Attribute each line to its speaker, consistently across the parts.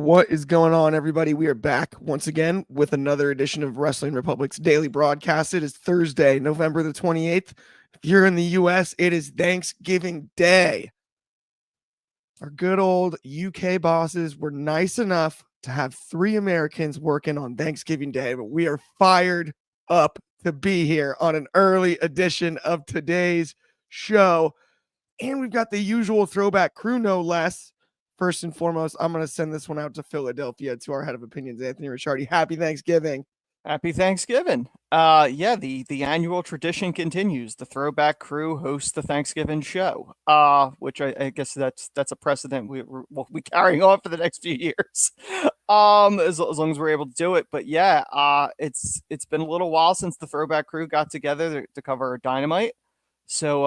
Speaker 1: What is going on, everybody? We are back once again with another edition of Wrestling Republic's daily broadcast. It is Thursday, November the 28th. If you're in the U.S., it is Thanksgiving Day. Our good old UK bosses were nice enough to have 3 Americans working on Thanksgiving Day, but we are fired up to be here on an early edition of today's show. And we've got the usual throwback crew, no less. First and foremost, I'm going to send this one out to Philadelphia to our head of opinions, Anthony Ricciardi. Happy Thanksgiving.
Speaker 2: Happy Thanksgiving. The annual tradition continues. The throwback crew hosts the Thanksgiving show, which I guess that's a precedent we'll be carrying on for the next few years, as long as we're able to do it. But yeah, it's been a little while since the throwback crew got together to cover Dynamite. So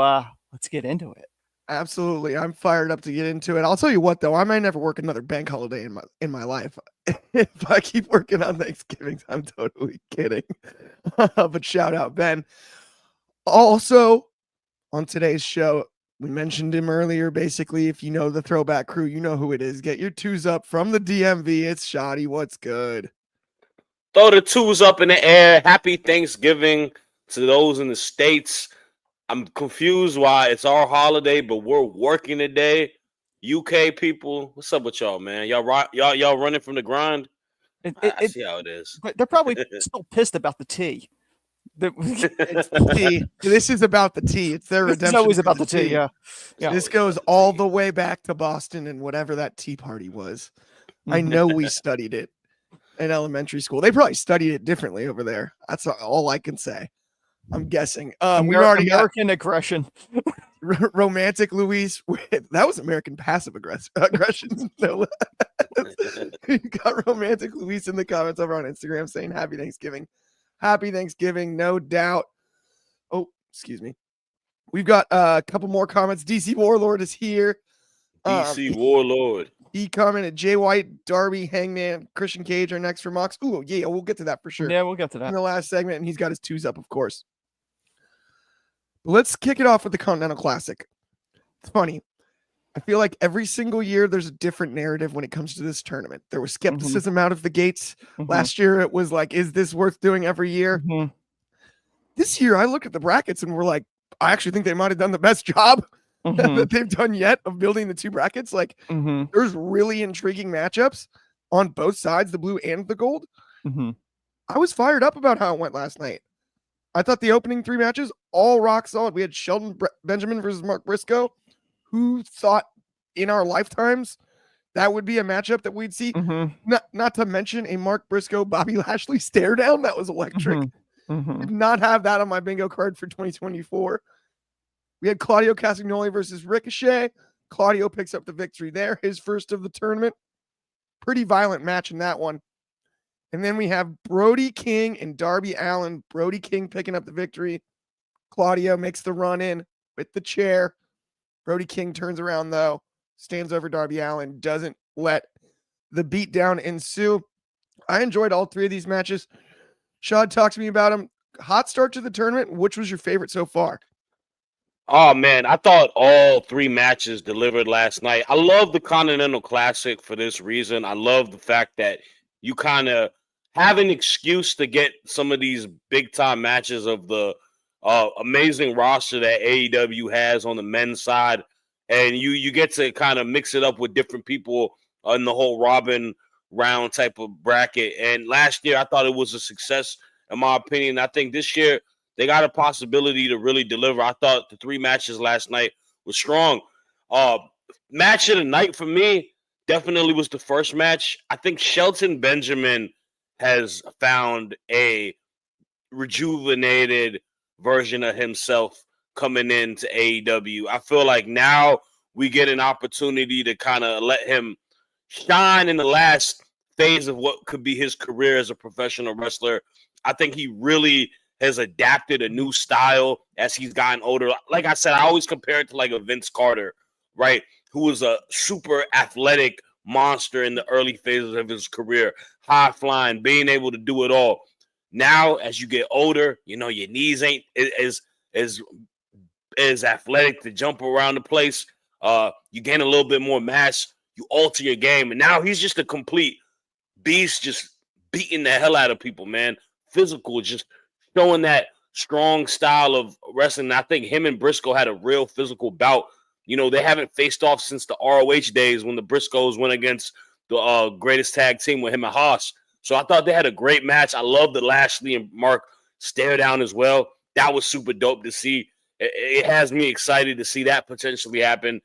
Speaker 2: let's get into it.
Speaker 1: Absolutely. I'm fired up to get into it. I'll tell you what, though, I might never work another bank holiday in my life. If I keep working on Thanksgivings, I'm totally kidding. But shout out, Ben. Also, on today's show, we mentioned him earlier. Basically, if you know the throwback crew, you know who it is. Get your twos up from the DMV. It's Shoddy. What's good?
Speaker 3: Throw the twos up in the air. Happy Thanksgiving to those in the States. I'm confused why it's our holiday, but we're working today. UK people, what's up with y'all, man? Y'all running from the grind? I see how it is.
Speaker 2: They're probably still pissed about the tea.
Speaker 1: It's the tea. This is about the tea. It's their redemption.
Speaker 2: It's always about the tea. Yeah.
Speaker 1: This goes all the way back to Boston and whatever that tea party was. I know we studied it in elementary school. They probably studied it differently over there. That's all I can say. I'm guessing. We've already
Speaker 2: American aggression.
Speaker 1: Romantic Luis. That was American passive aggression. No. You got Romantic Luis in the comments over on Instagram saying Happy Thanksgiving. Happy Thanksgiving, no doubt. Oh, excuse me. We've got a couple more comments. DC Warlord is here.
Speaker 3: DC Warlord.
Speaker 1: He commented Jay White, Darby, Hangman, Christian Cage are next for Mox. Ooh, yeah, we'll get to that for sure.
Speaker 2: Yeah, we'll get to that
Speaker 1: in the last segment, and he's got his twos up, of course. Let's kick it off with the Continental Classic. It's funny. I feel like every single year there's a different narrative when it comes to this tournament. There was skepticism out of the gates. Last year it was like, is this worth doing every year? This year I look at the brackets and we're like, I actually think they might have done the best job that they've done yet of building the 2 brackets. Like there's really intriguing matchups on both sides, the blue and the gold. I was fired up about how it went last night. I thought the opening 3 matches, all rock solid. We had Shelton Benjamin versus Mark Briscoe. Who thought in our lifetimes that would be a matchup that we'd see? Not to mention a Mark Briscoe, Bobby Lashley stare down. That was electric. Did not have that on my bingo card for 2024. We had Claudio Castagnoli versus Ricochet. Claudio picks up the victory there. His first of the tournament. Pretty violent match in that one. And then we have Brody King and Darby Allin. Brody King picking up the victory. Claudio makes the run in with the chair. Brody King turns around, though, stands over Darby Allin, doesn't let the beatdown ensue. I enjoyed all 3 of these matches. Shad, talk to me about them. Hot start to the tournament. Which was your favorite so far?
Speaker 3: Oh, man, I thought all 3 matches delivered last night. I love the Continental Classic for this reason. I love the fact that you kind of have an excuse to get some of these big-time matches of the amazing roster that AEW has on the men's side, and you get to kind of mix it up with different people in the whole Robin round type of bracket. And last year, I thought it was a success, in my opinion. I think this year, they got a possibility to really deliver. I thought the 3 matches last night were strong. Match of the night for me definitely was the first match. I think Shelton Benjamin has found a rejuvenated version of himself coming into AEW. I feel like now we get an opportunity to kind of let him shine in the last phase of what could be his career as a professional wrestler. I think he really has adapted a new style as he's gotten older. Like I said, I always compare it to like a Vince Carter, right? Who was a super athletic monster in the early phases of his career, high flying, being able to do it all. Now, as you get older, you know, your knees ain't as athletic to jump around the place. You gain a little bit more mass. you alter your game. And now he's just a complete beast, just beating the hell out of people, man. Physical, just showing that strong style of wrestling. I think him and Briscoe had a real physical bout. They haven't faced off since the ROH days when the Briscoes went against the greatest tag team with him and Haas. So I thought they had a great match. I love the Lashley and Mark stare down as well. That was super dope to see. It has me excited to see that potentially happen.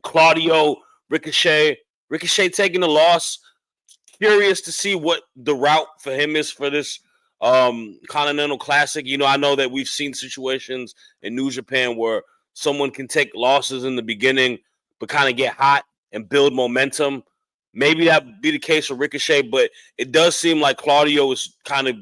Speaker 3: Claudio, Ricochet taking the loss. Curious to see what the route for him is for this Continental Classic. I know that we've seen situations in New Japan where someone can take losses in the beginning but kind of get hot and build momentum. Maybe that would be the case for Ricochet, but it does seem like Claudio is kind of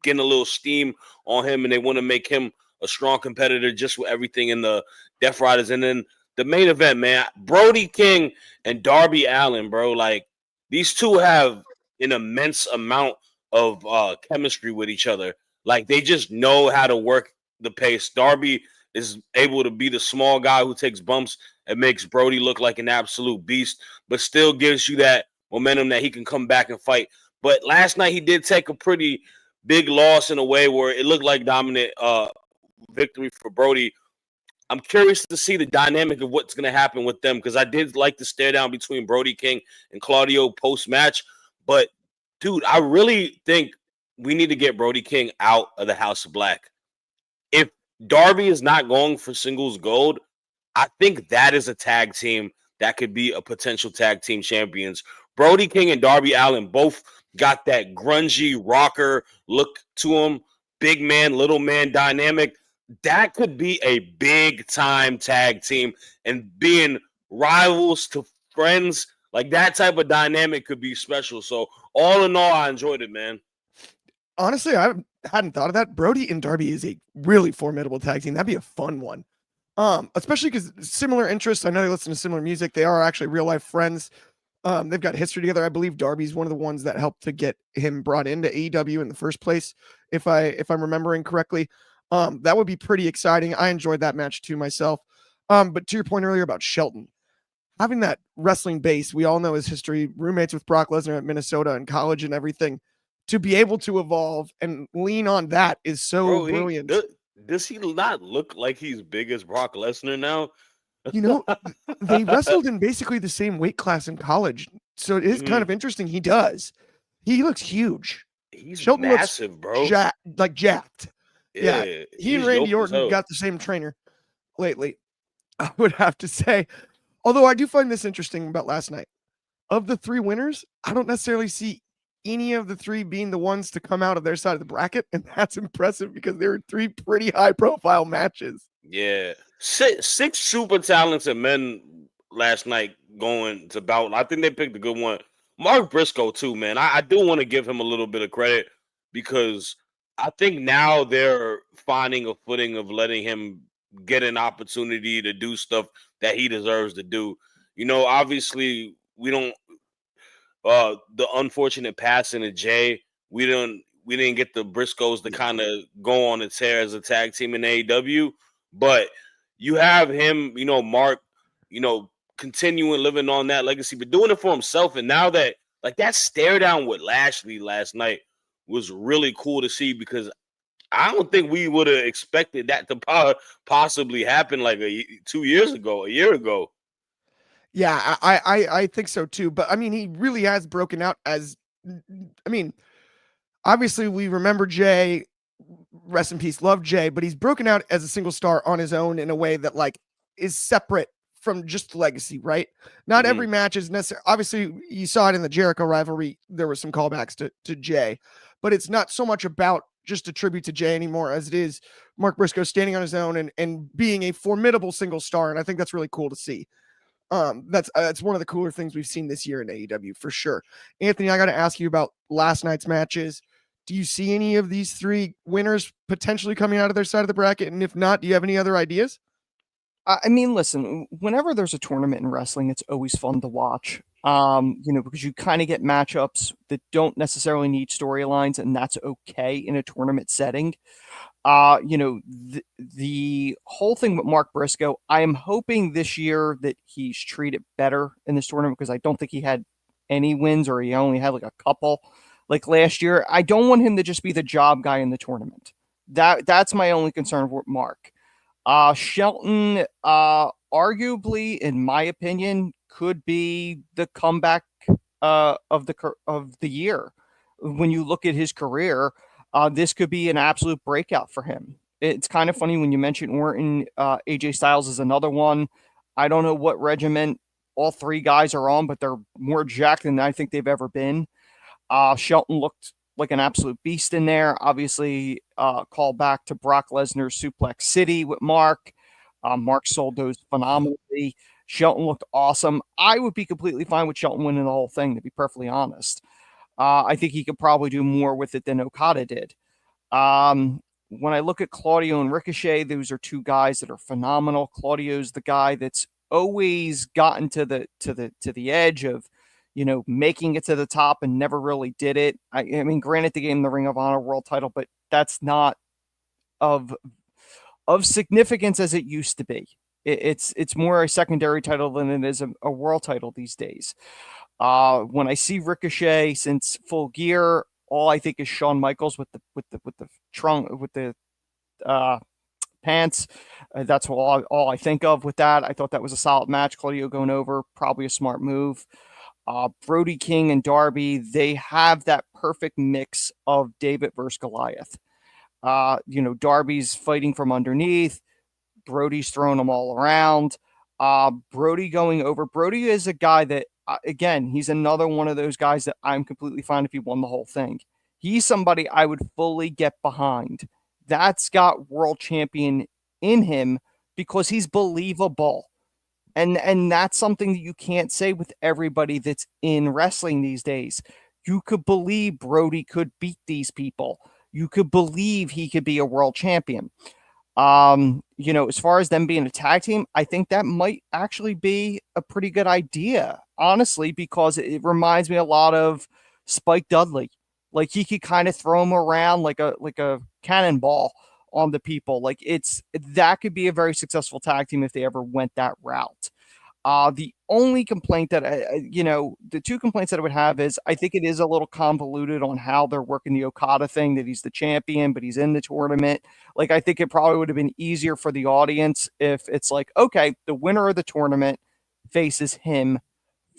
Speaker 3: getting a little steam on him, and they want to make him a strong competitor just with everything in the Death Riders. And then the main event, man, Brody King and Darby Allin, bro. Like, these two have an immense amount of chemistry with each other. Like, they just know how to work the pace. Darby is able to be the small guy who takes bumps and makes Brody look like an absolute beast, but still gives you that momentum that he can come back and fight. But last night he did take a pretty big loss in a way where it looked like dominant victory for Brody. I'm curious to see the dynamic of what's going to happen with them, because I did like the stare down between Brody King and Claudio post-match. But, dude, I really think we need to get Brody King out of the House of Black. If Darby is not going for singles gold, I think that is a tag team that could be a potential tag team champions. Brody King and Darby Allin both got that grungy rocker look to them, big man, little man dynamic. That could be a big time tag team, and being rivals to friends, like that type of dynamic could be special. So all in all, I enjoyed it, man.
Speaker 1: Honestly, I hadn't thought of that. Brody and Darby is a really formidable tag team. That'd be a fun one. Especially because similar interests. I know they listen to similar music. They are actually real life friends. They've got history together. I believe Darby's one of the ones that helped to get him brought into AEW in the first place, if I'm remembering correctly. That would be pretty exciting. I enjoyed that match too myself. But to your point earlier about Shelton, having that wrestling base, we all know his history, roommates with Brock Lesnar at Minnesota and college and everything, to be able to evolve and lean on that is so brilliant.
Speaker 3: Does he not look like he's big as Brock Lesnar now?
Speaker 1: They wrestled in basically the same weight class in college. So it is kind of interesting. He does. He looks huge.
Speaker 3: He's
Speaker 1: Shelton
Speaker 3: massive,
Speaker 1: looks
Speaker 3: bro.
Speaker 1: Jacked. Yeah. He and Randy Orton got the same trainer lately, I would have to say. Although I do find this interesting about last night. Of the three winners, I don't necessarily see any of the three being the ones to come out of their side of the bracket, and that's impressive because there were three pretty high-profile matches.
Speaker 3: Yeah, six super talented men last night going to bout. I think they picked a good one. Mark Briscoe too, man. I do want to give him a little bit of credit, because I think now they're finding a footing of letting him get an opportunity to do stuff that he deserves to do. Obviously we don't. The unfortunate passing of Jay, we didn't get the Briscoes to kind of go on a tear as a tag team in AEW, but you have him, Mark, continuing living on that legacy, but doing it for himself. And now that, like, that stare down with Lashley last night was really cool to see, because I don't think we would have expected that to possibly happen like 2 years ago, a year ago.
Speaker 1: Yeah, I think so too. But I mean, he really has broken out as, obviously we remember Jay, rest in peace, love Jay, but he's broken out as a single star on his own in a way that like is separate from just legacy, right? Not every match is necessary. Obviously, you saw it in the Jericho rivalry. There were some callbacks to Jay, but it's not so much about just a tribute to Jay anymore as it is Mark Briscoe standing on his own and being a formidable single star. And I think that's really cool to see. That's one of the cooler things we've seen this year in AEW for sure. Anthony, I got to ask you about last night's matches. Do you see any of these three winners potentially coming out of their side of the bracket? And if not, do you have any other ideas?
Speaker 2: I mean, listen, whenever there's a tournament in wrestling, it's always fun to watch. Because you kind of get matchups that don't necessarily need storylines, and that's okay in a tournament setting. The whole thing with Mark Briscoe, I am hoping this year that he's treated better in this tournament, because I don't think he had any wins, or he only had like a couple like last year. I don't want him to just be the job guy in the tournament. That's my only concern with Mark. Shelton, arguably, in my opinion, could be the comeback of the year. When you look at his career, this could be an absolute breakout for him. It's kind of funny when you mention Orton. AJ Styles is another one. I don't know what regiment all three guys are on, but they're more jacked than I think they've ever been. Shelton looked like an absolute beast in there. Obviously, call back to Brock Lesnar's Suplex City with Mark. Mark sold those phenomenally. Shelton looked awesome. I would be completely fine with Shelton winning the whole thing, to be perfectly honest. I think he could probably do more with it than Okada did. When I look at Claudio and Ricochet, those are two guys that are phenomenal. Claudio's the guy that's always gotten to the edge of, making it to the top and never really did it. I mean, granted, they gave him the Ring of Honor world title, but that's not of significance as it used to be. It's more a secondary title than it is a world title these days. When I see Ricochet since Full Gear, all I think is Shawn Michaels with the trunk, with the pants. That's all I think of with that. I thought that was a solid match. Claudio going over, probably a smart move. Brody King and Darby, they have that perfect mix of David versus Goliath. Darby's fighting from underneath. Brody's throwing them all around. Brody going over. Brody is a guy that, again, he's another one of those guys that I'm completely fine if he won the whole thing. He's somebody I would fully get behind. That's got world champion in him because he's believable. And that's something that you can't say with everybody that's in wrestling these days. You could believe Brody could beat these people. You could believe he could be a world champion. As far as them being a tag team, I think that might actually be a pretty good idea, honestly, because it reminds me a lot of Spike Dudley. Like, he could kind of throw him around like a cannonball on the people. Like, that could be a very successful tag team if they ever went that route. The only complaint that the two complaints that I would have is I think it is a little convoluted on how they're working the Okada thing, that he's the champion, but he's in the tournament. Like, I think it probably would have been easier for the audience if it's like, okay, the winner of the tournament faces him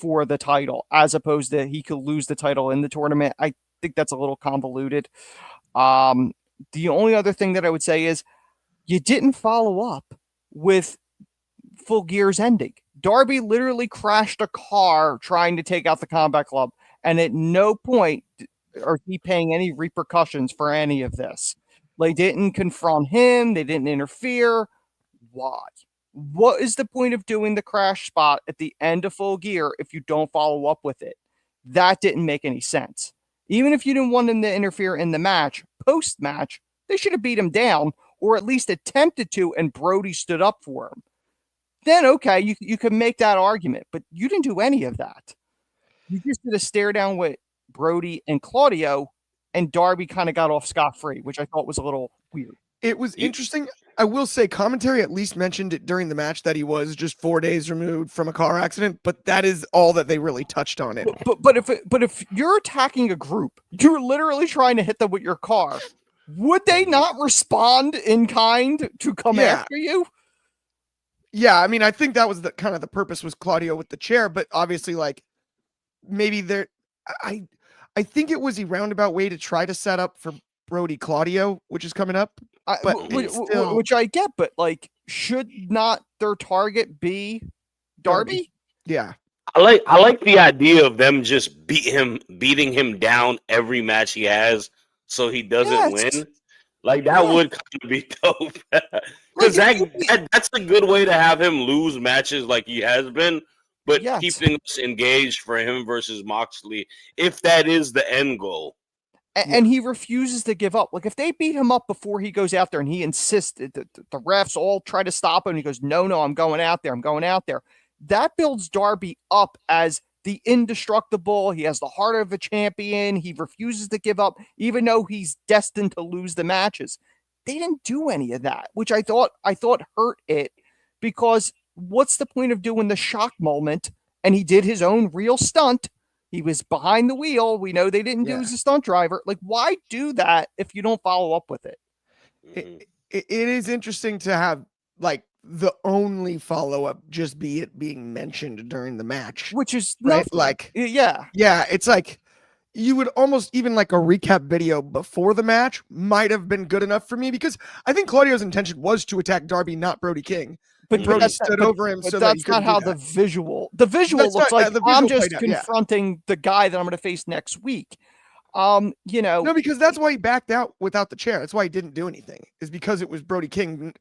Speaker 2: for the title, as opposed to he could lose the title in the tournament. I think that's a little convoluted. The only other thing that I would say is you didn't follow up with Full Gear's ending. Darby literally crashed a car trying to take out the Combat Club, and at no point are he paying any repercussions for any of this. They didn't confront him. They didn't interfere. Why? What is the point of doing the crash spot at the end of Full Gear if you don't follow up with it? That didn't make any sense. Even if you didn't want him to interfere in the match, post-match, they should have beat him down, or at least attempted to, and Brody stood up for him. Then, okay, you can make that argument, but you didn't do any of that. You just did a stare down with Brody and Claudio, and Darby kind of got off scot-free, which I thought was a little weird.
Speaker 1: It was interesting. I will say commentary at least mentioned it during the match that he was just 4 days removed from a car accident, but that is all that they really touched on it.
Speaker 2: But if you're attacking a group, you're literally trying to hit them with your car, would they not respond in kind to come after you?
Speaker 1: Yeah, I mean, I think that was the kind of the purpose was Claudio with the chair, but obviously, like, maybe I think it was a roundabout way to try to set up for Brody Claudio, which is coming up. But
Speaker 2: which I get, but like, should not their target be Darby?
Speaker 1: Yeah.
Speaker 3: I like the idea of them just beating him down every match he has so he doesn't win. Like, that would kind of be dope. Because that's a good way to have him lose matches like he has been, but keeping us engaged for him versus Moxley, if that is the end goal.
Speaker 2: And he refuses to give up. Like, if they beat him up before he goes out there and he insists, the refs all try to stop him, and he goes, no, I'm going out there. That builds Darby up as the indestructible. He has the heart of a champion. He refuses to give up, even though he's destined to lose the matches. They didn't do any of that, which I thought hurt it, because what's the point of doing the shock moment? And he did his own real stunt. He was behind the wheel. We know they didn't do as a stunt driver. Like, why do that if you don't follow up with it?
Speaker 1: It is interesting to have like the only follow-up just be it being mentioned during the match,
Speaker 2: which is
Speaker 1: right.
Speaker 2: Nothing.
Speaker 1: Like,
Speaker 2: yeah,
Speaker 1: it's like you would almost even like a recap video before the match might have been good enough for me, because I think Claudio's intention was to attack Darby, not Brody King.
Speaker 2: But
Speaker 1: Brody stood over him, so
Speaker 2: that's not how the visual looks like. I'm just confronting the guy that I'm going to face next week. No,
Speaker 1: because that's why he backed out without the chair. That's why he didn't do anything, is because it was Brody King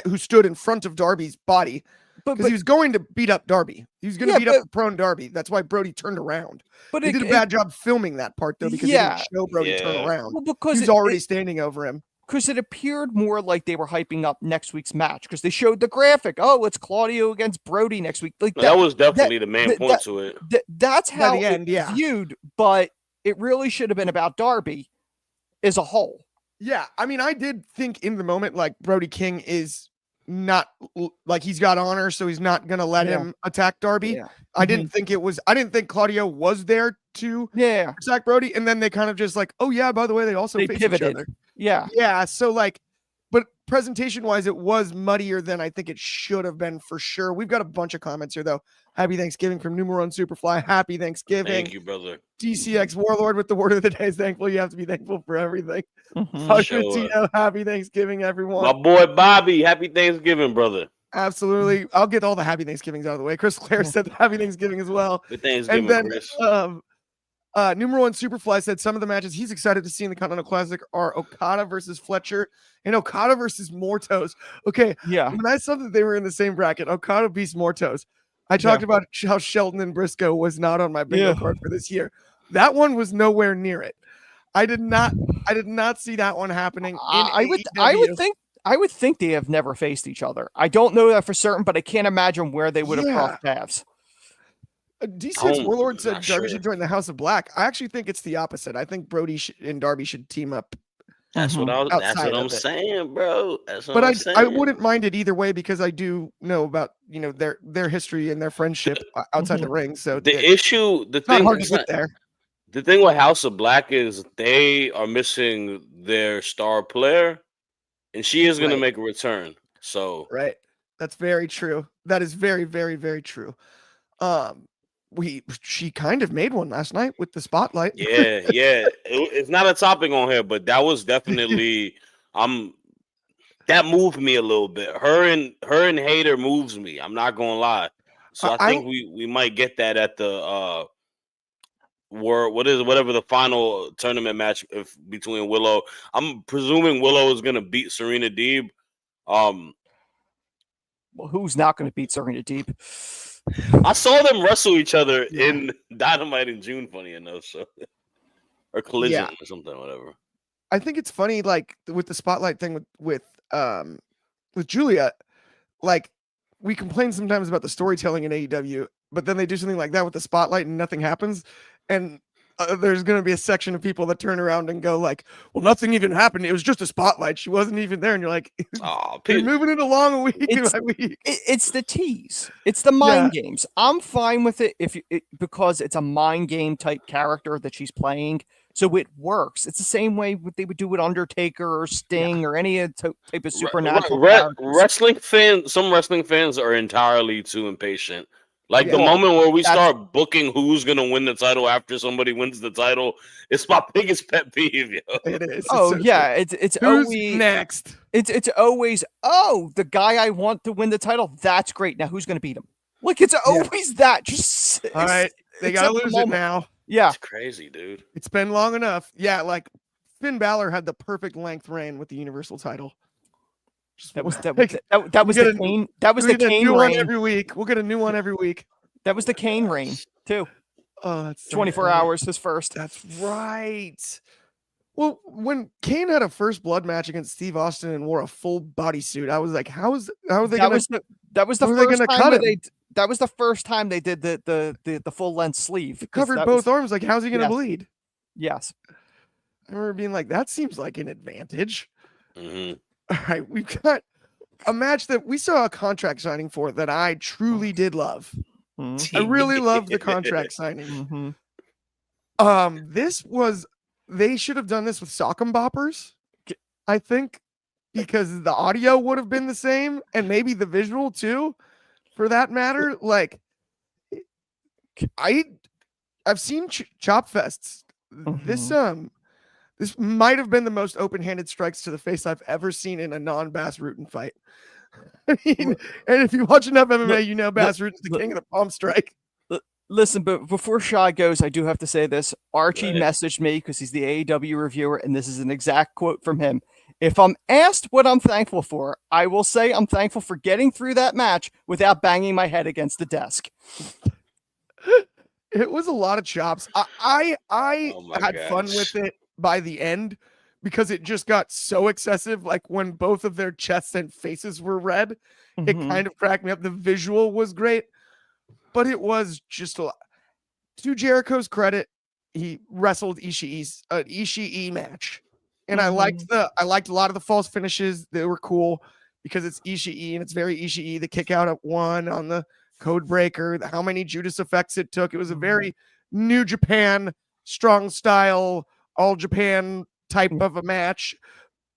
Speaker 1: who stood in front of Darby's body, because he was going to beat up Darby. He was going to beat up the prone Darby. That's why Brody turned around. But he did a bad job filming that part, though, because he didn't show Brody turn around.
Speaker 2: Well, because
Speaker 1: he was already standing over him.
Speaker 2: Because it appeared more like they were hyping up next week's match, because they showed the graphic. Oh, it's Claudio against Brody next week. Like
Speaker 3: that was definitely the main point to it.
Speaker 2: That's how it's viewed, but it really should have been about Darby as a whole.
Speaker 1: Yeah, I mean, I did think in the moment, like, Brody King is not, like, he's got honor, so he's not going to let him attack Darby. Yeah. I didn't think Claudio was there to attack Brody, and then they kind of just like, oh yeah, by the way, they also faced each other. Yeah, so like, but presentation-wise, it was muddier than I think it should have been for sure. We've got a bunch of comments here, though. Happy Thanksgiving from Numero and Superfly. Happy Thanksgiving.
Speaker 3: Thank you, brother.
Speaker 1: DCX Warlord with the word of the day is thankful. You have to be thankful for everything. Happy Thanksgiving, everyone.
Speaker 3: My boy Bobby, happy Thanksgiving, brother.
Speaker 1: Absolutely. I'll get all the happy Thanksgivings out of the way. Chris Clare said happy Thanksgiving as well.
Speaker 3: Good Thanksgiving,
Speaker 1: and then,
Speaker 3: Chris.
Speaker 1: Numero One Superfly said some of the matches he's excited to see in the Continental Classic are Okada versus Fletcher and Okada versus Mortos. Okay.
Speaker 2: Yeah.
Speaker 1: When I saw that they were in the same bracket, Okada beats Mortos, I talked about how Shelton and Briscoe was not on my bingo card for this year. That one was nowhere near it. I did not see that one happening.
Speaker 2: I would think they have never faced each other. I don't know that for certain, but I can't imagine where they would have crossed paths.
Speaker 1: DCX Warlord said Darby should join the House of Black. I actually think it's the opposite. I think Brody and Darby should team up.
Speaker 3: That's what I'm saying, bro.
Speaker 1: I wouldn't mind it either way, because I do know about their history and their friendship outside the ring. So
Speaker 3: the thing with House of Black is they are missing their star player, and she is going to make a return. So
Speaker 1: that's very true. That is very, very, very true. She kind of made one last night with the spotlight.
Speaker 3: Yeah. It's not a topic on here, but that was definitely that moved me a little bit. Her and Hater moves me. I'm not gonna lie. So I think we might get that at the whatever the final tournament match between Willow. I'm presuming Willow is gonna beat Serena Deeb.
Speaker 2: Well, who's not gonna beat Serena Deeb?
Speaker 3: I saw them wrestle each other in Dynamite in June, funny enough, or Collision or something, whatever.
Speaker 1: I think it's funny, like with the spotlight thing with Julia, like we complain sometimes about the storytelling in AEW, but then they do something like that with the spotlight and nothing happens, and there's going to be a section of people that turn around and go like, well, nothing even happened. It was just a spotlight. She wasn't even there. And you're like, you're moving it along week by week.
Speaker 2: It's the tease. It's the mind games. I'm fine with it because it's a mind game type character that she's playing. So it works. It's the same way they would do with Undertaker or Sting or any type of supernatural
Speaker 3: wrestling fans. Some wrestling fans are entirely too impatient. Like the moment where we start booking who's gonna win the title after somebody wins the title, it's my biggest pet peeve. Yo.
Speaker 1: It is.
Speaker 2: It's
Speaker 1: who's
Speaker 2: always
Speaker 1: next.
Speaker 2: It's always the guy I want to win the title. That's great. Now who's gonna beat him? Like it's always that. Just
Speaker 1: all right. They gotta lose it now.
Speaker 2: Yeah,
Speaker 3: it's crazy, dude.
Speaker 1: It's been long enough. Yeah, like Finn Balor had the perfect length reign with the Universal title.
Speaker 2: That was the Kane. That was the Kane reign
Speaker 1: every week. We'll get a new one every week.
Speaker 2: That was the Kane reign too.
Speaker 1: Oh, that's
Speaker 2: 24 hours. His first.
Speaker 1: That's right. Well, when Kane had a first blood match against Steve Austin and wore a full bodysuit, I was like, how are they going to?
Speaker 2: That was the first time that was the first time they did the full length sleeve.
Speaker 1: It covered both arms. Like, how's he going to bleed?
Speaker 2: Yes.
Speaker 1: I remember being like, that seems like an advantage.
Speaker 3: Mm-hmm.
Speaker 1: All right, we've got a match that we saw a contract signing for that I truly did love.
Speaker 2: Mm-hmm.
Speaker 1: I really loved the contract signing.
Speaker 2: Mm-hmm.
Speaker 1: They should have done this with sock 'em boppers, I think, because the audio would have been the same and maybe the visual too, for that matter. Like, I've seen chop fests. This might have been the most open-handed strikes to the face I've ever seen in a non-Bass Rutten fight. I mean, and if you watch enough MMA, you know Bass Rutten's the king of the palm strike.
Speaker 2: Listen, but before Shad goes, I do have to say this. Archie messaged me because he's the AEW reviewer, and this is an exact quote from him. If I'm asked what I'm thankful for, I will say I'm thankful for getting through that match without banging my head against the desk.
Speaker 1: It was a lot of chops. I had fun with it by the end because it just got so excessive. Like when both of their chests and faces were red, it kind of cracked me up. The visual was great, but it was just a lot. To Jericho's credit, he wrestled Ishii's Ishii match, and I liked a lot of the false finishes. They were cool because it's Ishii and it's very Ishii. The kick out at one on the code breaker, how many Judas effects it took. It was a very New Japan, strong style, all Japan type of a match,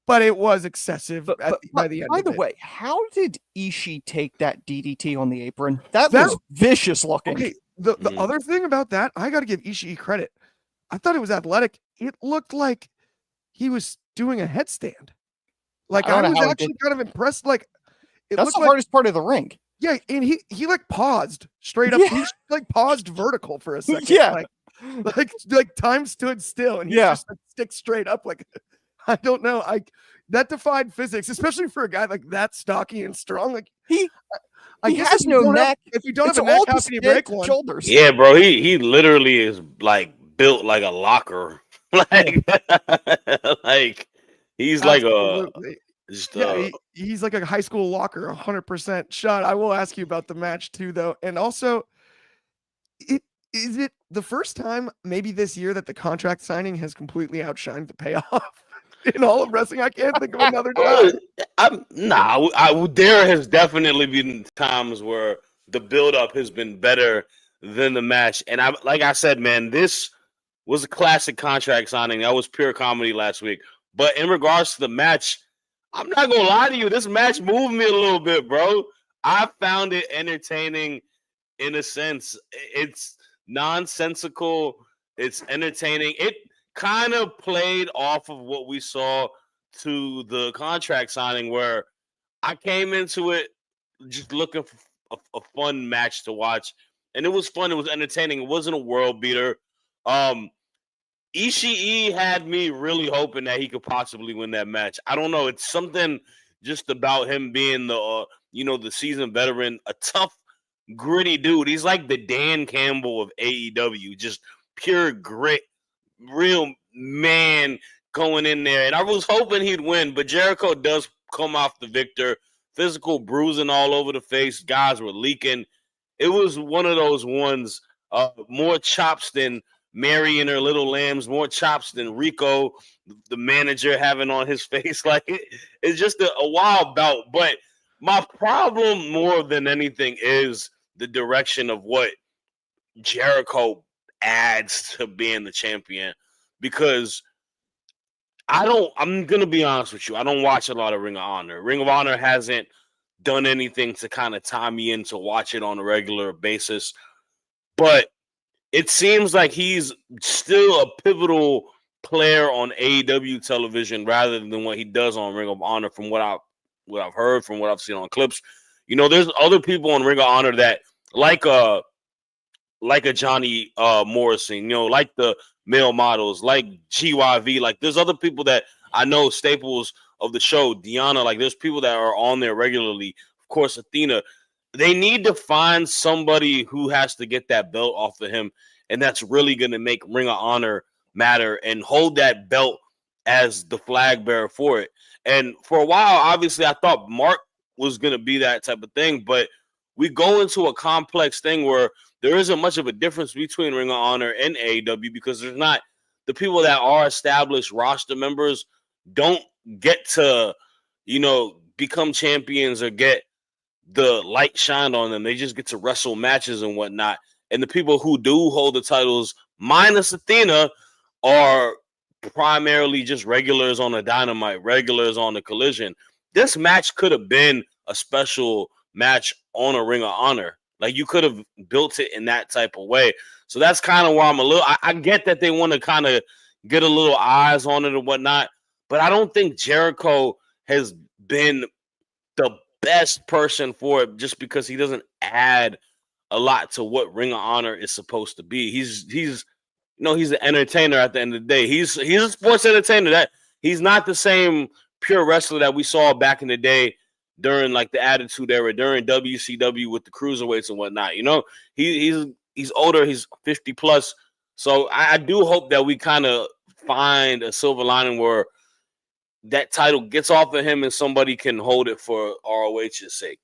Speaker 1: but it was excessive by the end.
Speaker 2: By the way, how did Ishii take that DDT on the apron? That was vicious looking.
Speaker 1: Okay, the other thing about that, I got to give Ishii credit. I thought it was athletic. It looked like he was doing a headstand. Like I was actually kind of impressed. Like
Speaker 2: that's the hardest part of the ring.
Speaker 1: Yeah, and he like paused straight up. Yeah. He like paused vertical for a second.
Speaker 2: Yeah,
Speaker 1: like time stood still, and he just like, stick straight up. Like I don't know, that defied physics, especially for a guy like that stocky and strong. Like
Speaker 2: he
Speaker 1: guess
Speaker 2: has no neck.
Speaker 1: If you don't have a neck, how can you break one?
Speaker 2: Shoulders.
Speaker 3: Yeah, bro. He literally is like built like a locker. Like like he's
Speaker 1: Absolutely.
Speaker 3: like
Speaker 1: he's like a high school locker, 100%. Shad, I will ask you about the match too, though, and also, is it the first time maybe this year that the contract signing has completely outshined the payoff in all of wrestling? I can't think of another time.
Speaker 3: There has definitely been times where the build-up has been better than the match, and like I said, man, this was a classic contract signing. That was pure comedy last week. But in regards to the match, I'm not gonna lie to you. This match moved me a little bit, bro. I found it entertaining in a sense. It's nonsensical. It's entertaining. It kind of played off of what we saw to the contract signing, where I came into it just looking for a fun match to watch, and it was fun. It was entertaining. It wasn't a world beater. Ishii had me really hoping that he could possibly win that match. I don't know. It's something just about him being the seasoned veteran, a tough, gritty dude. He's like the Dan Campbell of AEW, just pure grit, real man going in there. And I was hoping he'd win, but Jericho does come off the victor. Physical bruising all over the face. Guys were leaking. It was one of those ones, more chops than Mary and her little lambs, more chops than Rico, the manager, having on his face. Like it's just a wild bout. But my problem more than anything is the direction of what Jericho adds to being the champion. Because I'm going to be honest with you, I don't watch a lot of Ring of Honor. Ring of Honor hasn't done anything to kind of tie me in to watch it on a regular basis. But it seems like he's still a pivotal player on AEW television rather than what he does on Ring of Honor. From what I've heard, from what I've seen on clips, there's other people on Ring of Honor that like a Johnny Morrison, like the male models, like GYV. Like there's other people that I know, staples of the show. Deanna, like there's people that are on there regularly. Of course, Athena. They need to find somebody who has to get that belt off of him, and that's really going to make Ring of Honor matter and hold that belt as the flag bearer for it. And for a while, obviously, I thought Mark was going to be that type of thing, but we go into a complex thing where there isn't much of a difference between Ring of Honor and AEW because there's not the people that are established roster members don't get to, become champions or get the light shined on them. They just get to wrestle matches and whatnot. And the people who do hold the titles, minus Athena, are primarily just regulars on the Dynamite, regulars on the Collision. This match could have been a special match on a Ring of Honor. Like, you could have built it in that type of way. So that's kind of where I'm I get that they want to kind of get a little eyes on it and whatnot, but I don't think Jericho has been the best person for it, just because he doesn't add a lot to what Ring of Honor is supposed to be. He's an entertainer at the end of the day. He's a sports entertainer. That he's not the same pure wrestler that we saw back in the day during like the Attitude Era, during WCW with the cruiserweights and whatnot. He's older. He's 50 plus. So I do hope that we kind of find a silver lining where that title gets off of him and somebody can hold it for ROH's sake.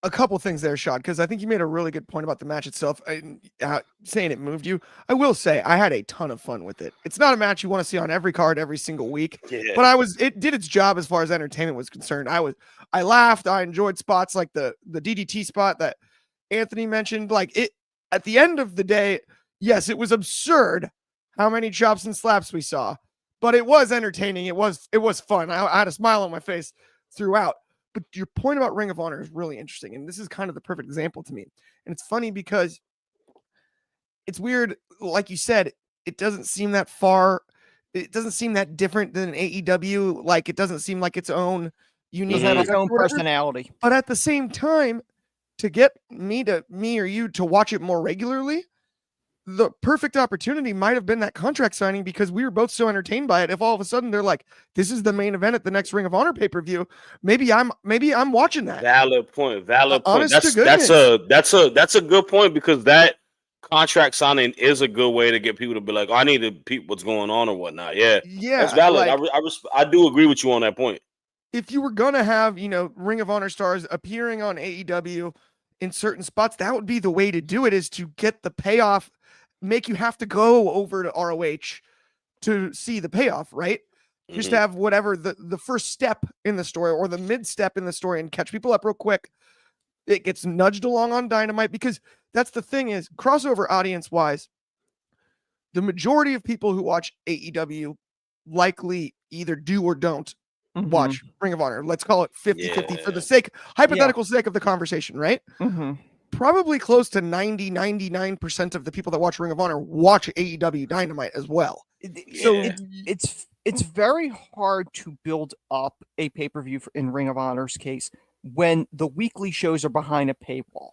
Speaker 1: A couple things there, Shad, because I think you made a really good point about the match itself. Saying it moved you. I will say I had a ton of fun with it. It's not a match you want to see on every card every single week, but it did its job as far as entertainment was concerned. I laughed. I enjoyed spots like the DDT spot that Anthony mentioned. Like, it at the end of the day, yes, it was absurd how many chops and slaps we saw, but it was entertaining. It was fun. I had a smile on my face throughout. But your point about Ring of Honor is really interesting, and this is kind of the perfect example to me. And it's funny because it's weird, like you said, it doesn't seem that far. It doesn't seem that different than AEW. Like, it doesn't seem like its own unique,
Speaker 2: its own personality.
Speaker 1: But at the same time, to get me or you to watch it more regularly, the perfect opportunity might have been that contract signing, because we were both so entertained by it. If all of a sudden they're like, this is the main event at the next Ring of Honor pay-per-view, maybe I'm watching that.
Speaker 3: Valid point.
Speaker 1: Honest to
Speaker 3: That's a good point, because that contract signing is a good way to get people to be like, I need to peep what's going on or whatnot. Yeah. That's valid. Like, I do agree with you on that point.
Speaker 1: If you were gonna have, Ring of Honor stars appearing on AEW in certain spots, that would be the way to do it, is to get the payoff, make you have to go over to ROH to see the payoff, right? Just to have whatever the first step in the story or the mid step in the story and catch people up real quick. It gets nudged along on Dynamite, because that's the thing is, crossover audience wise, the majority of people who watch AEW likely either do or don't watch Ring of Honor. Let's call it 50-50 for the hypothetical sake of the conversation, right? Probably close to 99% of the people that watch Ring of Honor watch AEW Dynamite as well.
Speaker 2: So it's very hard to build up a pay-per-view in Ring of Honor's case when the weekly shows are behind a paywall.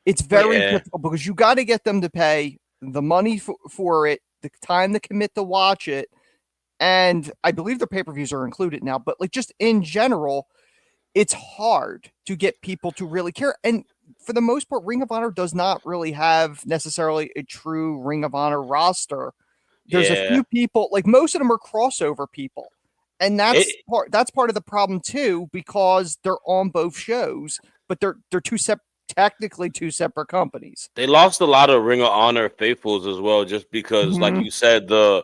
Speaker 2: It's very difficult, because you got to get them to pay the money for it, the time to commit to watch it. And I believe the pay-per-views are included now, but like, just in general, it's hard to get people to really care. And for the most part, Ring of Honor does not really have necessarily a true Ring of Honor roster. There's a few people, like most of them are crossover people. And that's part of the problem too, because they're on both shows, but they're technically two separate companies.
Speaker 3: They lost a lot of Ring of Honor faithfuls as well, just because, like you said, the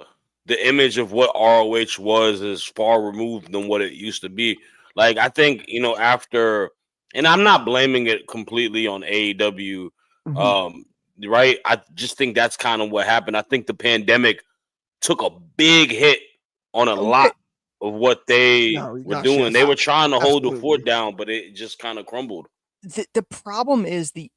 Speaker 3: image of what ROH was is far removed than what it used to be. Like, I think, after, and I'm not blaming it completely on AEW, right? I just think that's kind of what happened. I think the pandemic took a big hit on a lot of what they were doing. They were trying to hold the fort down, but it just kind of crumbled.
Speaker 2: The problem is the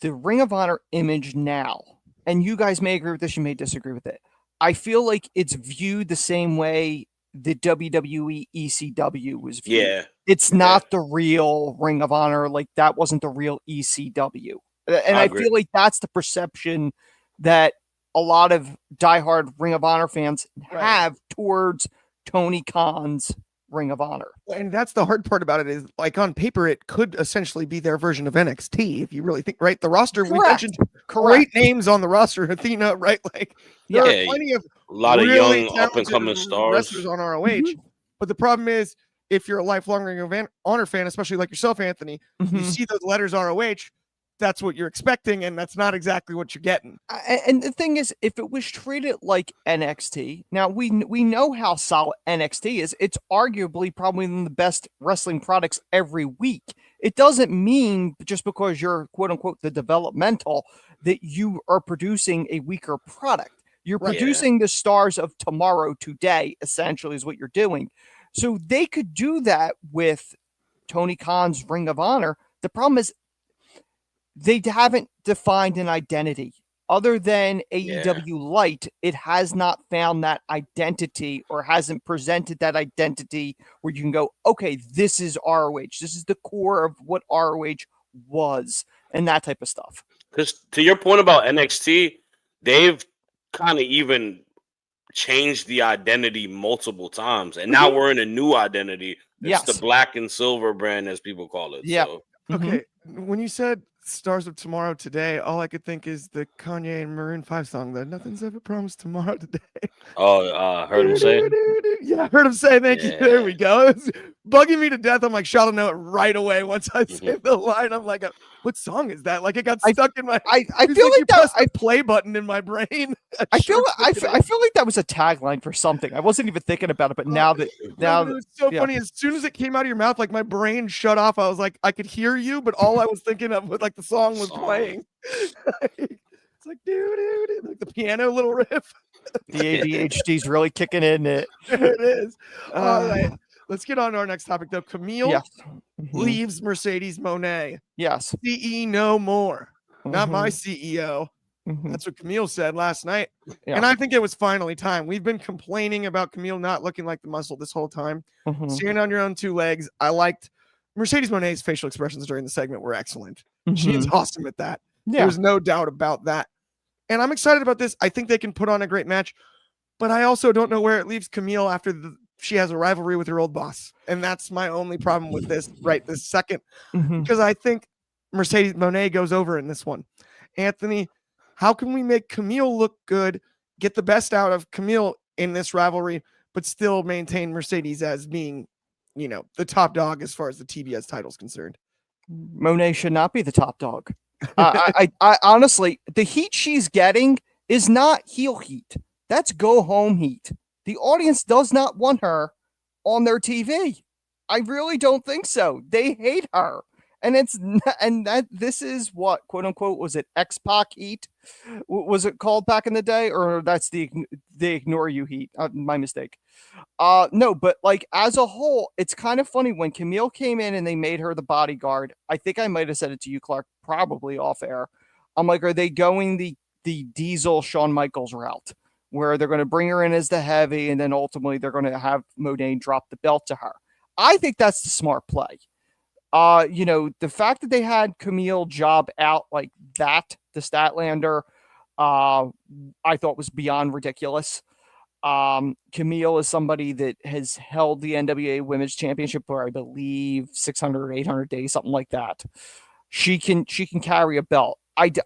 Speaker 2: Ring of Honor image now, and you guys may agree with this, you may disagree with it. I feel like it's viewed the same way the WWE ECW was viewed.
Speaker 3: Yeah.
Speaker 2: It's not the real Ring of Honor. Like, that wasn't the real ECW. And I feel like that's the perception that a lot of diehard Ring of Honor fans have towards Tony Khan's Ring of Honor.
Speaker 1: And that's the hard part about it, is like, on paper, it could essentially be their version of NXT, if you really think, right? The roster, we mentioned great names on the roster, Athena, right? Like, there are plenty of
Speaker 3: a lot of
Speaker 1: really
Speaker 3: young up and coming stars
Speaker 1: wrestlers on ROH. But the problem is, if you're a lifelong Ring of Honor fan, especially like yourself, Anthony, you see those letters ROH, that's what you're expecting, and that's not exactly what you're getting.
Speaker 2: And the thing is, if it was treated like NXT, now we know how solid NXT is. It's arguably probably one of the best wrestling products every week. It doesn't mean just because you're quote unquote the developmental that you are producing a weaker product. You're producing the stars of tomorrow today, essentially, is what you're doing. So they could do that with Tony Khan's Ring of Honor. The problem is they haven't defined an identity. Other than AEW Light, it has not found that identity or hasn't presented that identity where you can go, okay, this is ROH. This is the core of what ROH was and that type of stuff.
Speaker 3: Because to your point about NXT, they've kind of even changed the identity multiple times. And now we're in a new identity. It's the black and silver brand, as people call it.
Speaker 2: Yeah.
Speaker 3: So.
Speaker 1: Okay. When you said Stars of Tomorrow today, all I could think is the Kanye and Maroon 5 song, that nothing's ever promised tomorrow today.
Speaker 3: Oh, heard him say?
Speaker 1: Yeah, I heard him say, thank you. There we go. It's bugging me to death. I'm like, Sheldon know it right away. Once I say the line, I'm like, what song is that? Like it got stuck in my
Speaker 2: I feel like that
Speaker 1: I play button in my brain.
Speaker 2: I feel like that was a tagline for something. I wasn't even thinking about it, but now
Speaker 1: it's so funny. As soon as it came out of your mouth, like my brain shut off. I was like, I could hear you, but all I was thinking of was like the song was playing. It's like like the piano little riff.
Speaker 2: The ADHD's really kicking in. There
Speaker 1: it is. All right. Let's get on to our next topic, though. Camille leaves Mercedes Moné.
Speaker 2: Yes.
Speaker 1: CE no more. Not my CEO. That's what Camille said last night. Yeah. And I think it was finally time. We've been complaining about Camille not looking like the muscle this whole time. Standing on your own two legs. I liked Mercedes Moné's facial expressions during the segment were excellent. She's awesome at that. Yeah. There's no doubt about that. And I'm excited about this. I think they can put on a great match. But I also don't know where it leaves Camille after she has a rivalry with her old boss. And that's my only problem with this right this second. Because I think Mercedes Moné goes over in this one. Anthony, how can we make Camille look good, get the best out of Camille in this rivalry, but still maintain Mercedes as being, the top dog as far as the TBS title is concerned?
Speaker 2: Moné should not be the top dog. I honestly, the heat she's getting is not heel heat. That's go home heat. The audience does not want her on their TV. I really don't think so. They hate her. And this is what, quote unquote, was it X-Pac heat? Was it called back in the day? Or that's the ignore you heat? My mistake. No, but like as a whole, it's kind of funny when Camille came in and they made her the bodyguard. I think I might have said it to you, Clark, probably off air. I'm like, are they going the Diesel Shawn Michaels route where they're going to bring her in as the heavy and then ultimately they're going to have Moné drop the belt to her? I think that's the smart play. The fact that they had Camille job out like that, the Statlander, I thought was beyond ridiculous. Camille is somebody that has held the NWA Women's Championship for, I believe, 600 or 800 days, something like that. She can carry a belt.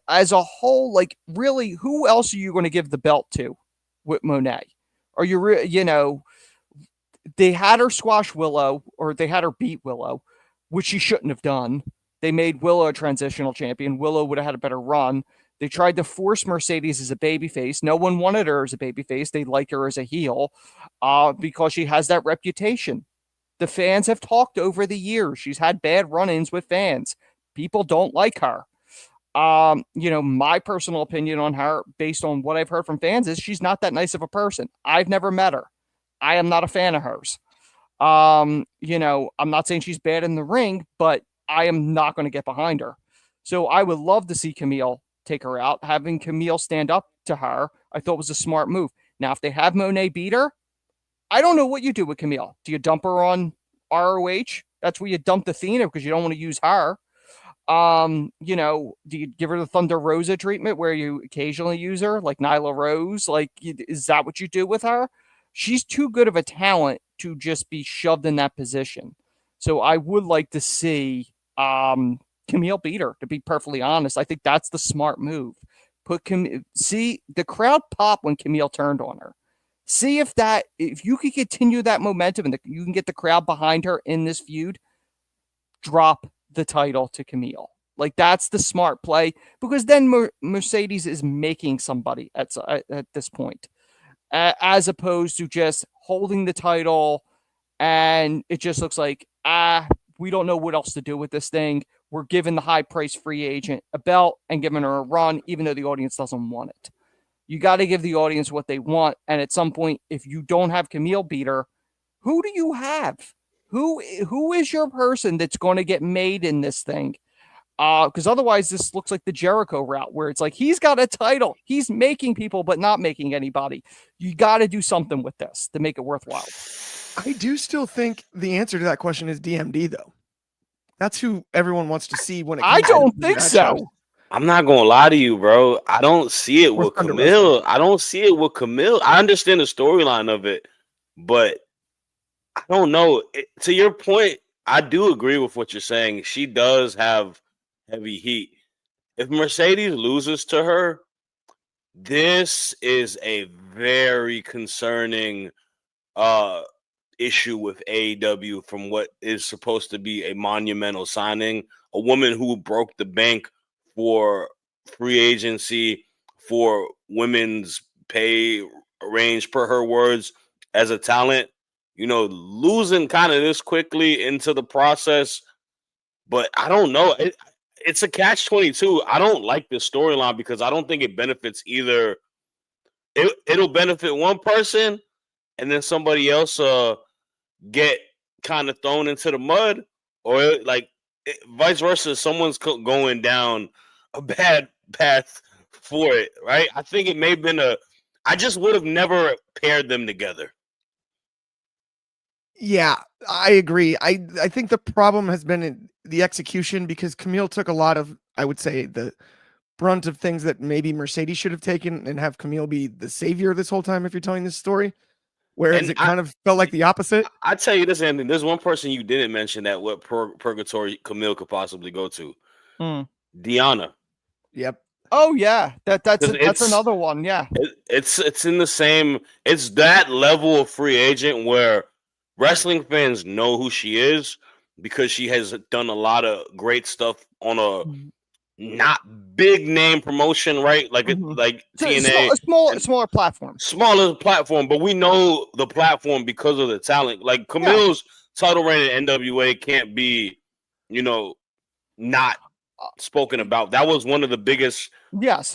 Speaker 2: As a whole, like, really, who else are you going to give the belt to with Moné? Are you, they had her squash Willow, or they had her beat Willow, which she shouldn't have done. They made Willow a transitional champion. Willow would have had a better run. They tried to force Mercedes as a babyface. No one wanted her as a babyface. They like her as a heel because she has that reputation. The fans have talked over the years. She's had bad run-ins with fans. People don't like her. My personal opinion on her, based on what I've heard from fans, is she's not that nice of a person. I've never met her. I am not a fan of hers. I'm not saying she's bad in the ring, but I am not going to get behind her. So I would love to see Camille take her out. Having Camille stand up to her, I thought was a smart move. Now, if they have Moné beat her, I don't know what you do with Camille. Do you dump her on ROH? That's where you dump Athena because you don't want to use her. Do you give her the Thunder Rosa treatment where you occasionally use her, like Nyla Rose? Like, is that what you do with her? She's too good of a talent to just be shoved in that position. So I would like to see Camille beat her, to be perfectly honest. I think that's the smart move. See the crowd pop when Camille turned on her. See if you could continue that momentum and you can get the crowd behind her in this feud, drop the title to Camille. Like, that's the smart play, because then Mercedes is making somebody at this point, as opposed to just holding the title, and it just looks like, we don't know what else to do with this thing. We're giving the high-priced free agent a belt and giving her a run, even though the audience doesn't want it. You got to give the audience what they want, and at some point, if you don't have Camille beat her, who do you have? Who is your person that's going to get made in this thing? Because otherwise, this looks like the Jericho route, where it's like, he's got a title, he's making people, but not making anybody. You got to do something with this to make it worthwhile.
Speaker 1: I do still think the answer to that question is DMD, though. That's who everyone wants to see when it comes
Speaker 2: I don't
Speaker 1: to
Speaker 2: think
Speaker 1: matchups.
Speaker 2: so.
Speaker 3: I'm not gonna lie to you, bro. I don't see it
Speaker 1: Or
Speaker 3: with
Speaker 1: Thunder
Speaker 3: Camille. I don't see it with Camille. I understand the storyline of it, but I don't know. To your point, I do agree with what you're saying. She does have heavy heat. If Mercedes loses to her, this is a very concerning issue with AEW from what is supposed to be a monumental signing. A woman who broke the bank for free agency, for women's pay range, per her words, as a talent, losing kind of this quickly into the process. But I don't know. It's a catch-22. I don't like this storyline because I don't think it benefits either. It'll benefit one person, and then somebody else get kind of thrown into the mud, or vice versa. Someone's going down a bad path for it, right? I think it may have been I just would have never paired them together.
Speaker 1: Yeah, I agree. I think the problem has been in the execution, because Camille took a lot of, I would say, the brunt of things that maybe Mercedes should have taken, and have Camille be the savior this whole time if you're telling this story. Whereas it kind of felt like the opposite.
Speaker 3: I tell you this, Anthony, there's one person you didn't mention that what purgatory Camille could possibly go to. Deanna.
Speaker 1: Yep.
Speaker 2: Oh yeah, that's another one. Yeah,
Speaker 3: it's in the same. It's that level of free agent where wrestling fans know who she is because she has done a lot of great stuff on a not big name promotion, right? Like TNA,
Speaker 2: smaller platform,
Speaker 3: but we know the platform because of the talent. Like Camille's title reign in NWA can't be, not spoken about. That was one of the biggest,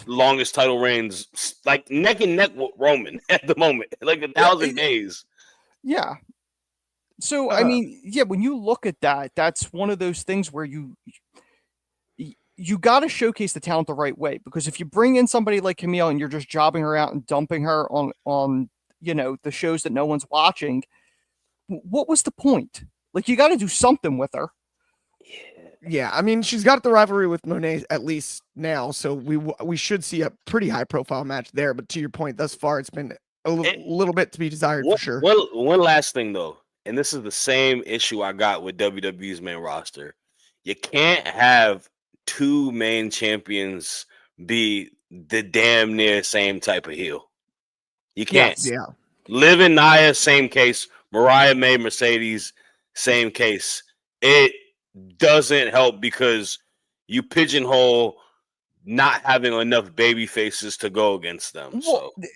Speaker 3: longest title reigns, like neck and neck with Roman at the moment, like 1,000 days.
Speaker 2: Yeah. So I mean, when you look at that, that's one of those things where you got to showcase the talent the right way, because if you bring in somebody like Camille and you're just jobbing her out and dumping her on the shows that no one's watching, what was the point? Like, you got to do something with her.
Speaker 1: Yeah, I mean, she's got the rivalry with Monet at least now, so we should see a pretty high profile match there. But to your point, thus far it's been a little bit to be desired for sure.
Speaker 3: One last thing though, and this is the same issue I got with WWE's main roster. You can't have two main champions be the damn near same type of heel. You can't.
Speaker 1: Yeah.
Speaker 3: Liv and Nia, same case. Mariah May, Mercedes, same case. It doesn't help because you pigeonhole not having enough baby faces to go against them.
Speaker 2: Well, so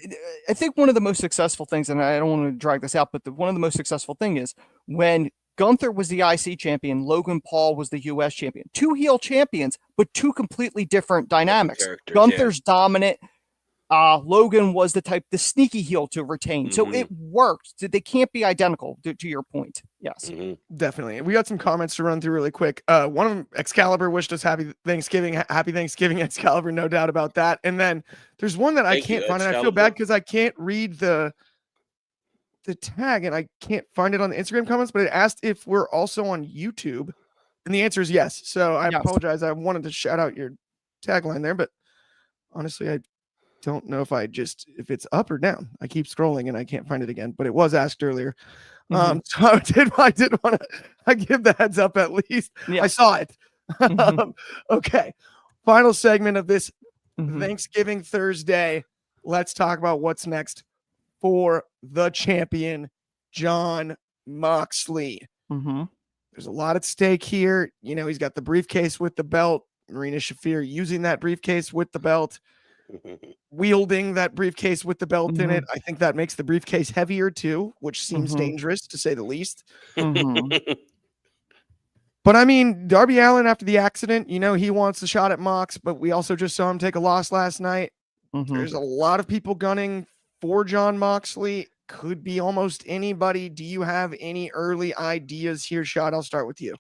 Speaker 2: I think one of the most successful things, and I don't want to drag this out, but one of the most successful thing is when Gunther was the IC champion, Logan Paul was the US champion. Two heel champions, but two completely different dynamics. Gunther's dominant. Logan was the sneaky heel to retain. So it worked. They can't be identical, to your point. Yes.
Speaker 1: Definitely. We got some comments to run through really quick. One of them, Excalibur, wished us happy Thanksgiving. Happy Thanksgiving, Excalibur, no doubt about that. And then there's one that I can't find, and I feel bad because I can't read the tag, and I can't find it on the Instagram comments, but it asked if we're also on YouTube, and the answer is yes. So I apologize. I wanted to shout out your tagline there, but honestly, I don't know if it's up or down. I keep scrolling and I can't find it again, but it was asked earlier. So I did want to give the heads up at least. I saw it. Okay. Final segment of this Thanksgiving Thursday. Let's talk about what's next for the champion, Jon Moxley. There's a lot at stake here. He's got the briefcase with the belt. Marina Shafir using that briefcase with the belt, wielding that briefcase with the belt in it. I think that makes the briefcase heavier too, which seems dangerous to say the least. But I mean, Darby Allin, after the accident, he wants a shot at Mox, but we also just saw him take a loss last night. There's a lot of people gunning for Jon Moxley. Could be almost anybody. Do you have any early ideas here, Shad? I'll start with you.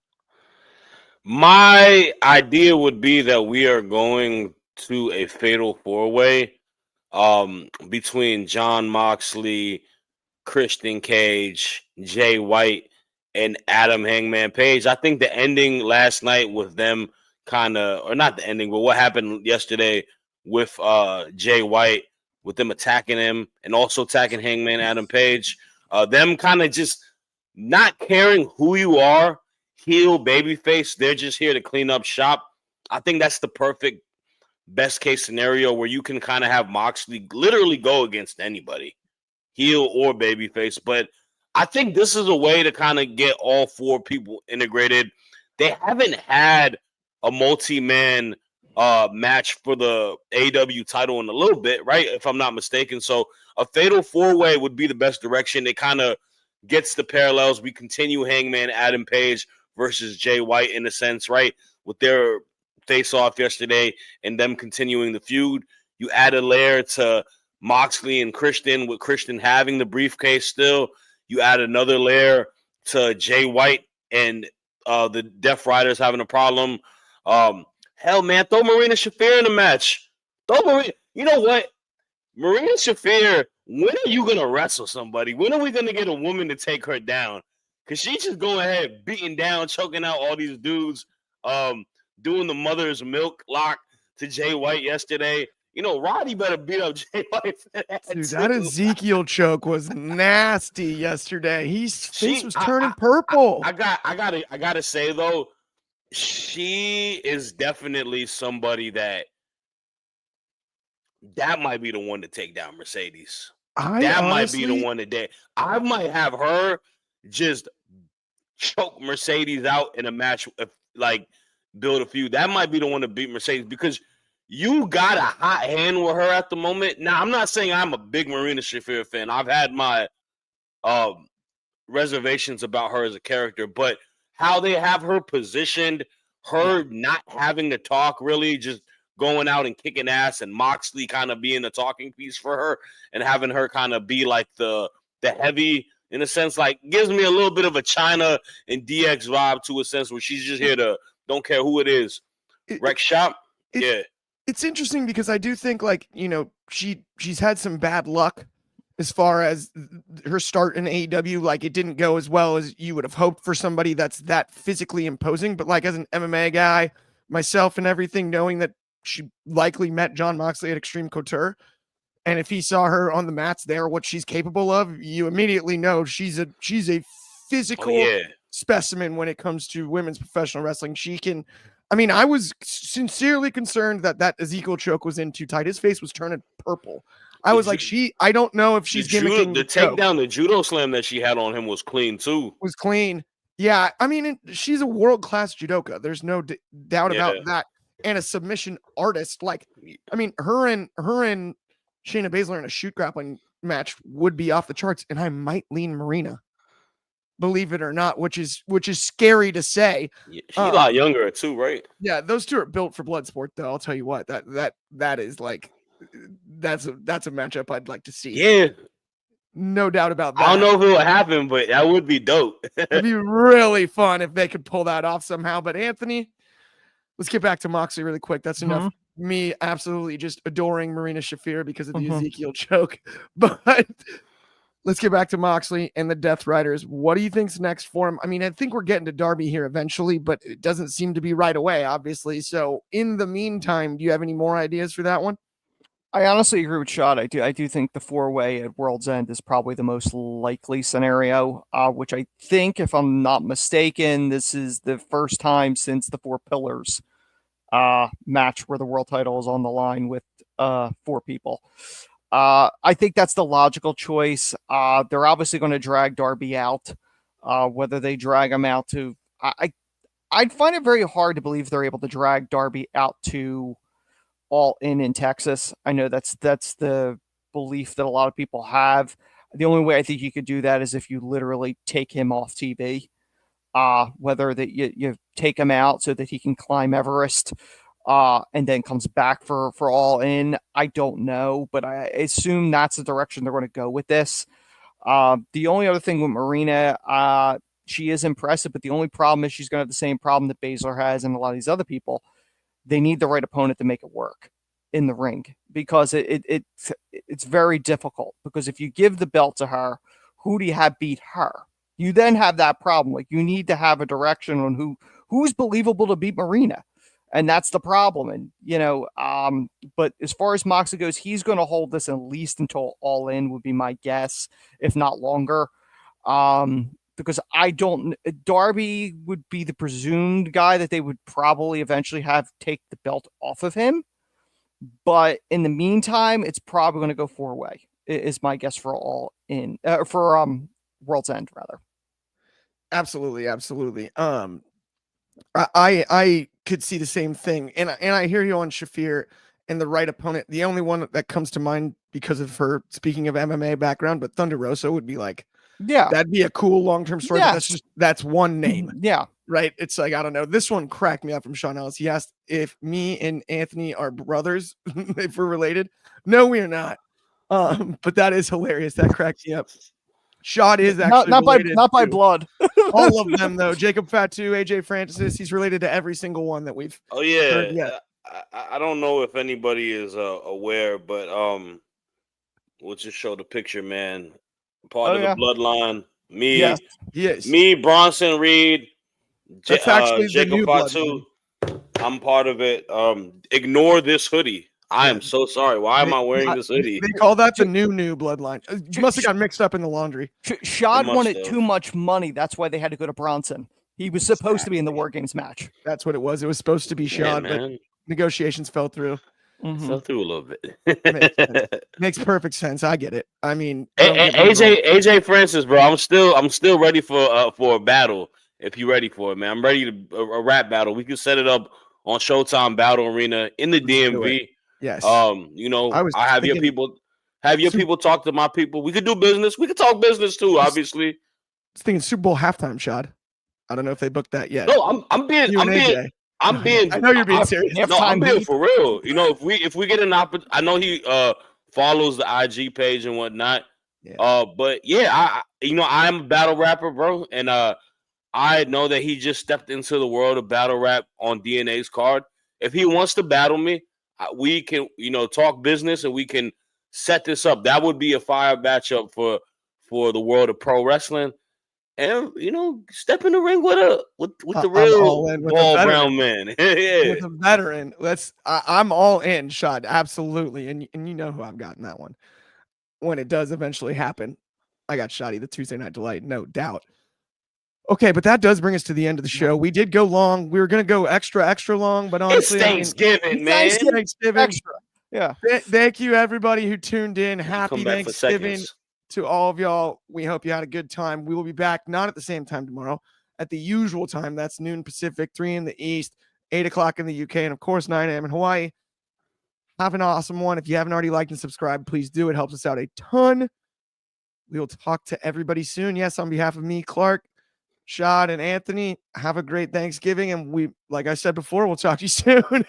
Speaker 3: My idea would be that we are going to a fatal 4-way between Jon Moxley, Christian Cage, Jay White, and Adam Hangman Page. I think the ending last night with them or not the ending, but what happened yesterday with Jay White, with them attacking him and also attacking Hangman Adam Page, them kind of just not caring who you are, heel, babyface, they're just here to clean up shop. I think that's the perfect best case scenario where you can kind of have Moxley literally go against anybody, heel or babyface. But I think this is a way to kind of get all 4 people integrated. They haven't had a multi-man match for the AEW title in a little bit, right? If I'm not mistaken. So a fatal 4-way would be the best direction. It kind of gets the parallels. We continue Hangman Adam Page versus Jay White in a sense, right? With their face-off yesterday and them continuing the feud. You add a layer to Moxley and Christian, with Christian having the briefcase still. You add another layer to Jay White and the Death Riders having a problem. Hell, man, throw Marina Shafir in the match. You know what? Marina Shafir, when are you going to wrestle somebody? When are we going to get a woman to take her down? Because she's just going ahead, beating down, choking out all these dudes, doing the mother's milk lock to Jay White yesterday. Roddy better beat up Jay White for that.
Speaker 1: Dude, that Ezekiel choke was nasty yesterday. His face was turning purple.
Speaker 3: I gotta say though, she is definitely somebody that might be the one to take down Mercedes. Might be the one today. I might have her just choke Mercedes out in a match, build a feud. That might be the one to beat Mercedes because you got a hot hand with her at the moment. Now, I'm not saying I'm a big Marina Shafir fan. I've had my reservations about her as a character, but how they have her positioned, her not having to talk, really just going out and kicking ass, and Moxley kind of being the talking piece for her and having her kind of be like the heavy, in a sense, gives me a little bit of a China and DX vibe to a sense where she's just here to don't care who it is. Wreck shop. Yeah.
Speaker 1: It's interesting because I do think she's had some bad luck as far as her start in AEW. It didn't go as well as you would have hoped for somebody that's that physically imposing. But as an MMA guy, myself and everything, knowing that she likely met Jon Moxley at Extreme Couture, and if he saw her on the mats there, what she's capable of, you immediately know she's a physical specimen when it comes to women's professional wrestling. She can. I mean, I was sincerely concerned that Ezekiel choke was in too tight. His face was turning purple. I was I don't know if she's gimmicking.
Speaker 3: The takedown, the judo slam that she had on him was clean too.
Speaker 1: Was clean. Yeah. I mean, she's a world-class judoka. There's no doubt about that. And a submission artist. I mean, her and Shayna Baszler in a shoot grappling match would be off the charts. And I might lean Marina, believe it or not, which is scary to say.
Speaker 3: Yeah, she's a lot younger too, right?
Speaker 1: Yeah, those two are built for blood sport, though. I'll tell you what, that is that's a matchup I'd like to see.
Speaker 3: Yeah,
Speaker 1: no doubt about that.
Speaker 3: I don't know if it will happen, but that would be dope.
Speaker 1: It'd be really fun if they could pull that off somehow. But Anthony, let's get back to Moxley really quick. That's enough. Me absolutely just adoring Marina Shafir because of the Ezekiel choke, but. Let's get back to Moxley and the Death Riders. What do you think's next for him? I mean, I think we're getting to Darby here eventually, but it doesn't seem to be right away, obviously. So in the meantime, do you have any more ideas for that one?
Speaker 2: I honestly agree with Shad. I do think the 4-way at World's End is probably the most likely scenario, which I think, if I'm not mistaken, this is the first time since the 4 Pillars match where the world title is on the line with 4 people. I think that's the logical choice. They're obviously going to drag Darby out. Whether they drag him out to, I'd find it very hard to believe they're able to drag Darby out to All In Texas. I know that's the belief that a lot of people have. The only way I think you could do that is if you literally take him off TV. Whether that you take him out so that he can climb Everest, and then comes back for All In. I don't know, but I assume that's the direction they're going to go with this. The only other thing with Marina, she is impressive, but the only problem is she's going to have the same problem that Baszler has and a lot of these other people. They need the right opponent to make it work in the ring, because it's very difficult, because if you give the belt to her, who do you have beat her? You then have that problem. Like, you need to have a direction on who's believable to beat Marina. And that's the problem. And, but as far as Moxley goes, he's going to hold this at least until All In would be my guess, if not longer. Because Darby would be the presumed guy that they would probably eventually have take the belt off of him. But in the meantime, it's probably going to go 4-way is my guess for All In, for World's End rather.
Speaker 1: Absolutely. I could see the same thing, and I hear you on Shafir and the right opponent. The only one that comes to mind because of her, speaking of MMA background, but Thunder Rosa would be like,
Speaker 2: yeah,
Speaker 1: that'd be a cool long-term story.
Speaker 2: Yes.
Speaker 1: But that's one name.
Speaker 2: Yeah.
Speaker 1: Right. It's like, I don't know. This one cracked me up from Sean Ellis. He asked if me and Anthony are brothers, if we're related. No, we are not. But that is hilarious. That cracked me up. Shad is actually
Speaker 2: not by blood.
Speaker 1: All of them, though. Jacob Fatu, AJ Francis, he's related to every single one that we've heard yet.
Speaker 3: I don't know if anybody is aware, but we'll just show the picture, man. Part of the bloodline. Me,
Speaker 1: yes.
Speaker 3: Me, Bronson Reed,
Speaker 1: That's actually
Speaker 3: Jacob Fatu. I'm part of it. Ignore this hoodie. I am so sorry. Why am I wearing this hoodie?
Speaker 1: They call that the new bloodline. You must have got mixed up in the laundry.
Speaker 2: Shad wanted too much money. That's why they had to go to Bronson. He was supposed to be in the War Games match.
Speaker 1: That's what it was. It was supposed to be Shad, but negotiations fell through.
Speaker 3: Fell through a little bit.
Speaker 1: Makes perfect sense. I get it. I mean,
Speaker 3: AJ Francis, bro. I'm still ready for a battle. If you're ready for it, man, I'm ready to a rap battle. We can set it up on Showtime Battle Arena in the DMV.
Speaker 1: Yes.
Speaker 3: I have your people talk to my people. We could do business. We could talk business too, obviously.
Speaker 1: I was thinking Super Bowl halftime, Shad. I don't know if they booked that yet.
Speaker 3: No, I'm being
Speaker 1: I know you're being serious.
Speaker 3: No, I'm being for real. If we get an opportunity, I know he follows the IG page and whatnot.
Speaker 1: Yeah.
Speaker 3: But yeah, I am a battle rapper, bro, and I know that he just stepped into the world of battle rap on DNA's card. If he wants to battle me, we can, talk business and we can set this up. That would be a fire matchup for the world of pro wrestling. And step in the ring with the real ball brown man. Yeah.
Speaker 1: With a veteran. I'm all in, Shad. Absolutely. And you know who I've got in that one. When it does eventually happen, I got Shotty, the Tuesday Night Delight, no doubt. Okay, but that does bring us to the end of the show. We did go long. We were going to go extra long, but honestly,
Speaker 3: it's Thanksgiving, man.
Speaker 1: Thanksgiving.
Speaker 2: Extra. Yeah.
Speaker 1: Thank you, everybody who tuned in. Happy Thanksgiving to all of y'all. We hope you had a good time. We will be back not at the same time tomorrow, at the usual time. That's noon Pacific, 3 in the East, 8 o'clock in the UK, and of course 9 a.m. in Hawaii. Have an awesome one. If you haven't already liked and subscribed, please do. It helps us out a ton. We will talk to everybody soon. Yes, on behalf of me, Clark, Shad, and Anthony, have a great Thanksgiving. And like I said before, we'll talk to you soon.